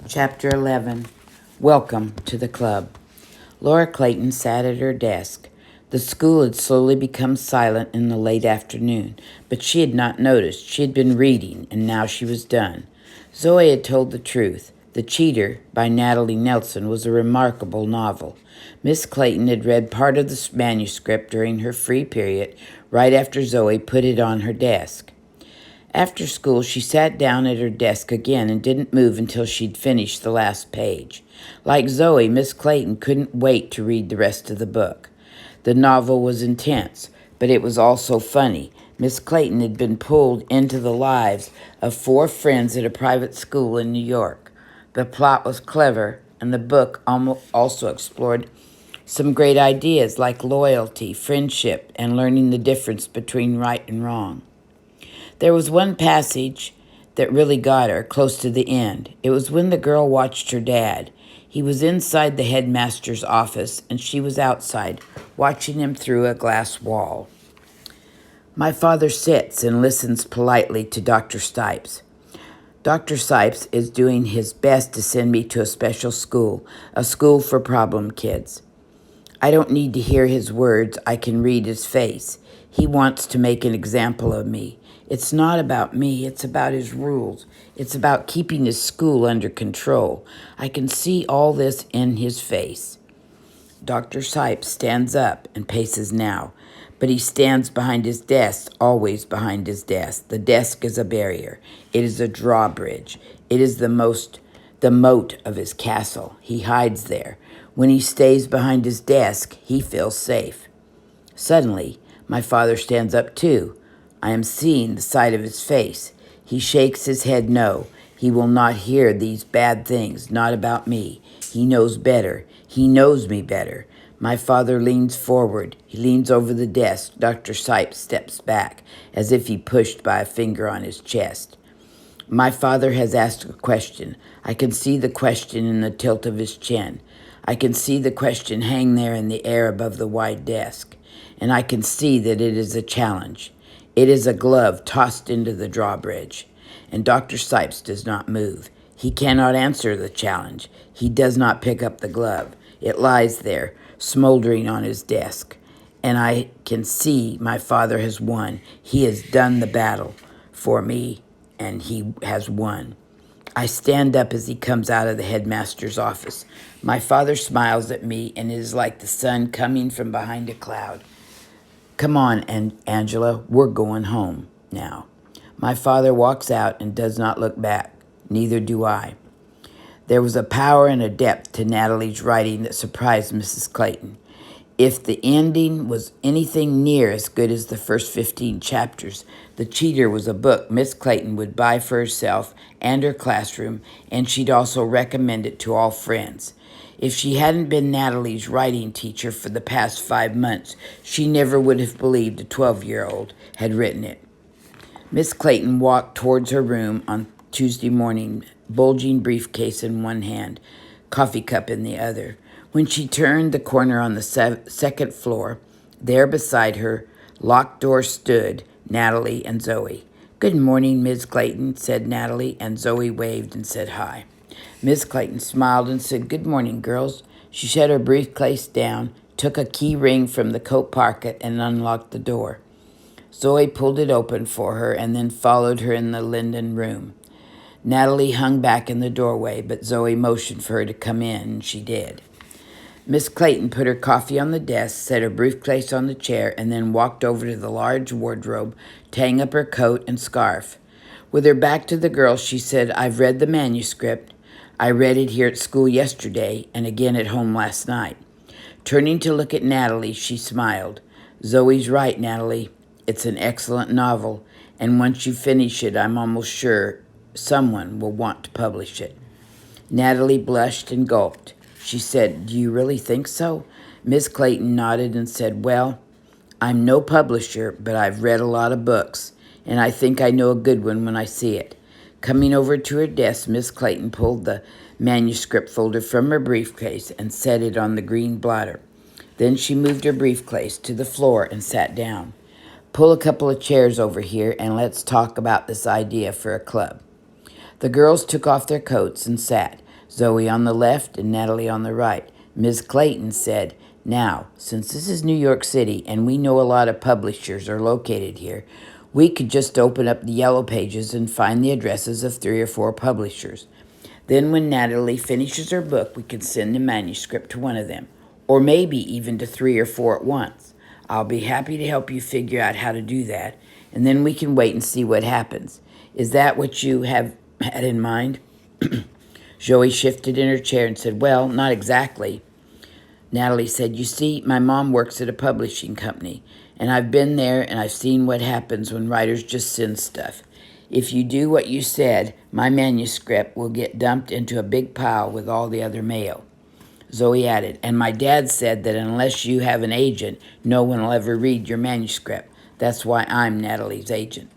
Chapter 11. Welcome to the club. Laura Clayton sat at her desk. The school had slowly become silent in the late afternoon, but she had not noticed. She had been reading, and now she was done. Zoe had told the truth. The Cheater, by Natalie Nelson, was a remarkable novel. Miss Clayton had read part of the manuscript during her free period, right after Zoe put it on her desk. After school, she sat down at her desk again and didn't move until she'd finished the last page. Like Zoe, Miss Clayton couldn't wait to read the rest of the book. The novel was intense, but it was also funny. Miss Clayton had been pulled into the lives of 4 friends at a private school in New York. The plot was clever, and the book also explored some great ideas like loyalty, friendship, and learning the difference between right and wrong. There was one passage that really got her close to the end. It was when the girl watched her dad. He was inside the headmaster's office, and she was outside, watching him through a glass wall. My father sits and listens politely to Dr. Stipes. Dr. Stipes is doing his best to send me to a special school, a school for problem kids. I don't need to hear his words. I can read his face. He wants to make an example of me. It's not about me. It's about his rules. It's about keeping his school under control. I can see all this in his face. Dr. Sipes stands up and paces now, but he stands behind his desk, always behind his desk. The desk is a barrier. It is a drawbridge. It is the moat of his castle. He hides there. When he stays behind his desk, he feels safe. Suddenly, my father stands up too. I am seeing the side of his face. He shakes his head no. He will not hear these bad things, not about me. He knows better. He knows me better. My father leans forward. He leans over the desk. Dr. Sipes steps back, as if he pushed by a finger on his chest. My father has asked a question. I can see the question in the tilt of his chin. I can see the question hang there in the air above the wide desk. And I can see that it is a challenge. It is a glove tossed into the drawbridge. And Dr. Sipes does not move. He cannot answer the challenge. He does not pick up the glove. It lies there, smoldering on his desk. And I can see my father has won. He has done the battle for me, and he has won. I stand up as he comes out of the headmaster's office. My father smiles at me, and it is like the sun coming from behind a cloud. Come on, Angela, we're going home now. My father walks out and does not look back. Neither do I. There was a power and a depth to Natalie's writing that surprised Mrs. Clayton. If the ending was anything near as good as the first 15 chapters, The Cheater was a book Miss Clayton would buy for herself and her classroom, and she'd also recommend it to all friends. If she hadn't been Natalie's writing teacher for the past 5 months, she never would have believed a 12-year-old had written it. Miss Clayton walked towards her room on Tuesday morning, bulging briefcase in one hand, coffee cup in the other. When she turned the corner on the second floor, there beside her, locked door stood Natalie and Zoe. "Good morning, Miss Clayton," said Natalie, and Zoe waved and said hi. Miss Clayton smiled and said, "Good morning, girls." She set her briefcase down, took a key ring from the coat pocket, and unlocked the door. Zoe pulled it open for her and then followed her in the linden room. Natalie hung back in the doorway, but Zoe motioned for her to come in, and she did. Miss Clayton put her coffee on the desk, set her briefcase on the chair, and then walked over to the large wardrobe to hang up her coat and scarf. With her back to the girls, she said, "I've read the manuscript. I read it here at school yesterday and again at home last night." Turning to look at Natalie, she smiled. "Zoe's right, Natalie. It's an excellent novel, and once you finish it, I'm almost sure someone will want to publish it." Natalie blushed and gulped. She said, "Do you really think so?" Miss Clayton nodded and said, "Well, I'm no publisher, but I've read a lot of books, and I think I know a good one when I see it." Coming over to her desk, Miss Clayton pulled the manuscript folder from her briefcase and set it on the green blotter. Then she moved her briefcase to the floor and sat down. "Pull a couple of chairs over here and let's talk about this idea for a club." The girls took off their coats and sat. Zoe on the left and Natalie on the right. Ms. Clayton said, "Now, since this is New York City and we know a lot of publishers are located here, we could just open up the yellow pages and find the addresses of 3 or 4 publishers. Then when Natalie finishes her book, we can send the manuscript to one of them, or maybe even to 3 or 4 at once. I'll be happy to help you figure out how to do that, and then we can wait and see what happens. Is that what you have had in mind?" Zoe shifted in her chair and said, "Well, not exactly." Natalie said, "You see, my mom works at a publishing company, and I've been there and I've seen what happens when writers just send stuff. If you do what you said, my manuscript will get dumped into a big pile with all the other mail." Zoe added, "And my dad said that unless you have an agent, no one will ever read your manuscript. That's why I'm Natalie's agent."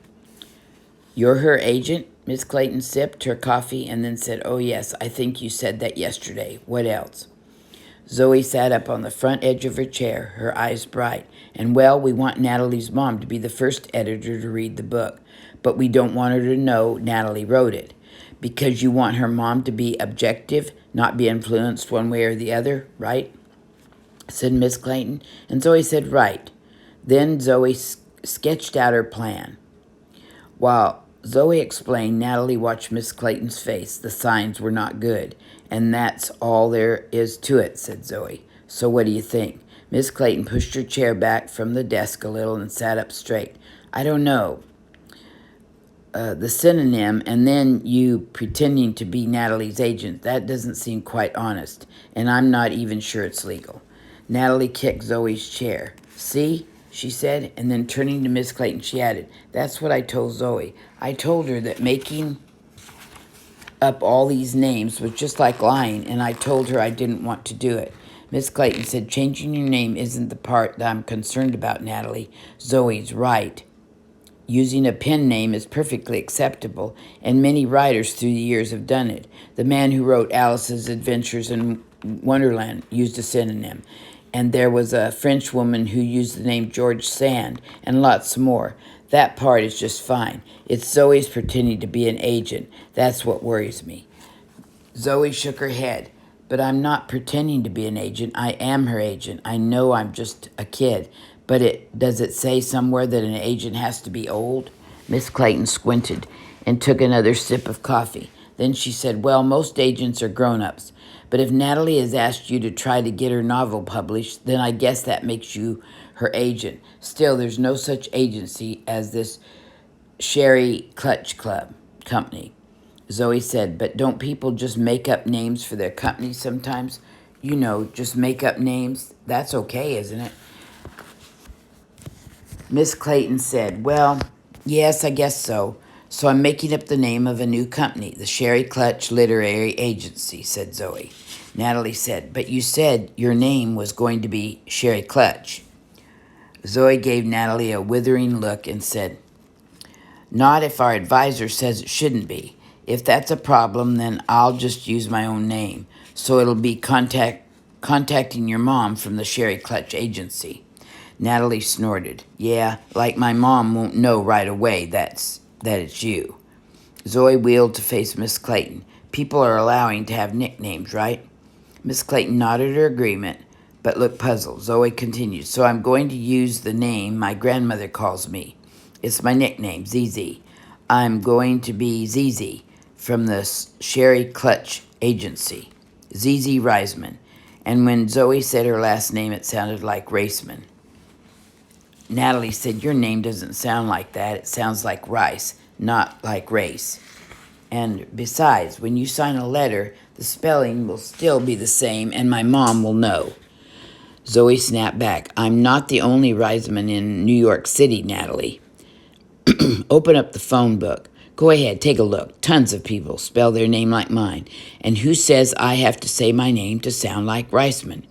"You're her agent?" Miss Clayton sipped her coffee and then said, "Oh, yes, I think you said that yesterday. What else?" Zoe sat up on the front edge of her chair, her eyes bright. "And well, we want Natalie's mom to be the first editor to read the book, but we don't want her to know Natalie wrote it. Because you want her mom to be objective, not be influenced one way or the other, right?" said Miss Clayton. And Zoe said, "Right." Then Zoe sketched out her plan. While Zoe explained, Natalie watched Miss Clayton's face. The signs were not good. "And that's all there is to it," said Zoe. "So what do you think?" Miss Clayton pushed her chair back from the desk a little and sat up straight. "I don't know. The synonym and then you pretending to be Natalie's agent, that doesn't seem quite honest, and I'm not even sure it's legal." Natalie kicked Zoe's chair. "See?" she said, and then turning to Miss Clayton, she added, "That's what I told Zoe. I told her that making up all these names was just like lying, and I told her I didn't want to do it." Miss Clayton said, "Changing your name isn't the part that I'm concerned about, Natalie. Zoe's right. Using a pen name is perfectly acceptable, and many writers through the years have done it. The man who wrote Alice's Adventures in Wonderland used a synonym, and there was a French woman who used the name George Sand, and lots more. That part is just fine. It's Zoe's pretending to be an agent. That's what worries me." Zoe shook her head. "But I'm not pretending to be an agent. I am her agent. I know I'm just a kid. But does it say somewhere that an agent has to be old?" Miss Clayton squinted and took another sip of coffee. Then she said, "Well, most agents are grown-ups. But if Natalie has asked you to try to get her novel published, then I guess that makes you her agent. Still, there's no such agency as this Sherry Clutch Club company." Zoe said, "But don't people just make up names for their companies sometimes? You know, just make up names. That's okay, isn't it?" Miss Clayton said, "Well, yes, I guess so. So I'm making up the name of a new company, the Sherry Clutch Literary Agency," said Zoe. Natalie said, "But you said your name was going to be Sherry Clutch." Zoe gave Natalie a withering look and said, "Not if our advisor says it shouldn't be. If that's a problem, then I'll just use my own name. So it'll be contacting your mom from the Sherry Clutch Agency." Natalie snorted. "Yeah, like my mom won't know right away that it's you." Zoe wheeled to face Miss Clayton. "People are allowing to have nicknames, right?" Miss Clayton nodded her agreement, but looked puzzled. Zoe continued, "So I'm going to use the name my grandmother calls me. It's my nickname, ZZ. I'm going to be ZZ from the Sherry Clutch Agency, ZZ Reisman." And when Zoe said her last name, it sounded like Raceman. Natalie said, "Your name doesn't sound like that. It sounds like rice, not like race. And besides, when you sign a letter, the spelling will still be the same, and my mom will know." Zoe snapped back. "I'm not the only Reisman in New York City, Natalie. Open up the phone book. Go ahead, take a look. Tons of people spell their name like mine. And who says I have to say my name to sound like Reisman?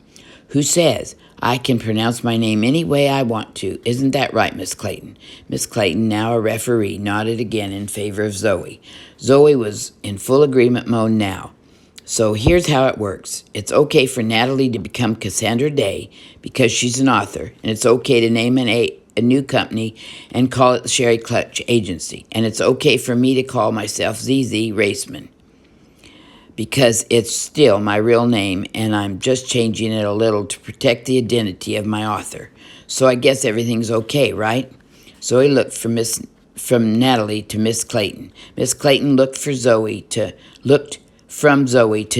Who says I can pronounce my name any way I want to? Isn't that right, Miss Clayton?" Miss Clayton, now a referee, nodded again in favor of Zoe. Zoe was in full agreement mode now. "So here's how it works. It's okay for Natalie to become Cassandra Day because she's an author, and it's okay to name a new company and call it the Sherry Clutch Agency, and it's okay for me to call myself ZZ Raceman because it's still my real name, and I'm just changing it a little to protect the identity of my author. So I guess everything's okay, right? Zoe looked from Natalie to Miss Clayton. Miss Clayton looked from Zoe to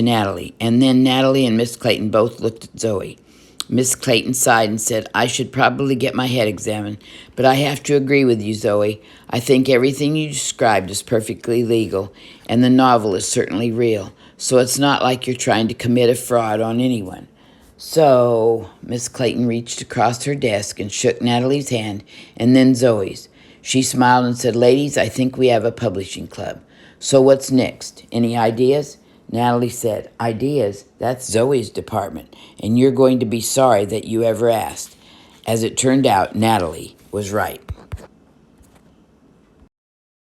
Natalie, and then Natalie and Miss Clayton both looked at Zoe. Miss Clayton sighed and said, I should probably get my head examined, but I have to agree with you, Zoe. I think everything you described is perfectly legal, and the novel is certainly real, so it's not like you're trying to commit a fraud on anyone. So, Miss Clayton reached across her desk and shook Natalie's hand, and then Zoe's. She smiled and said, Ladies, I think we have a publishing club. So what's next? Any ideas? Natalie said, Ideas? That's Zoe's department, and you're going to be sorry that you ever asked. As it turned out, Natalie was right.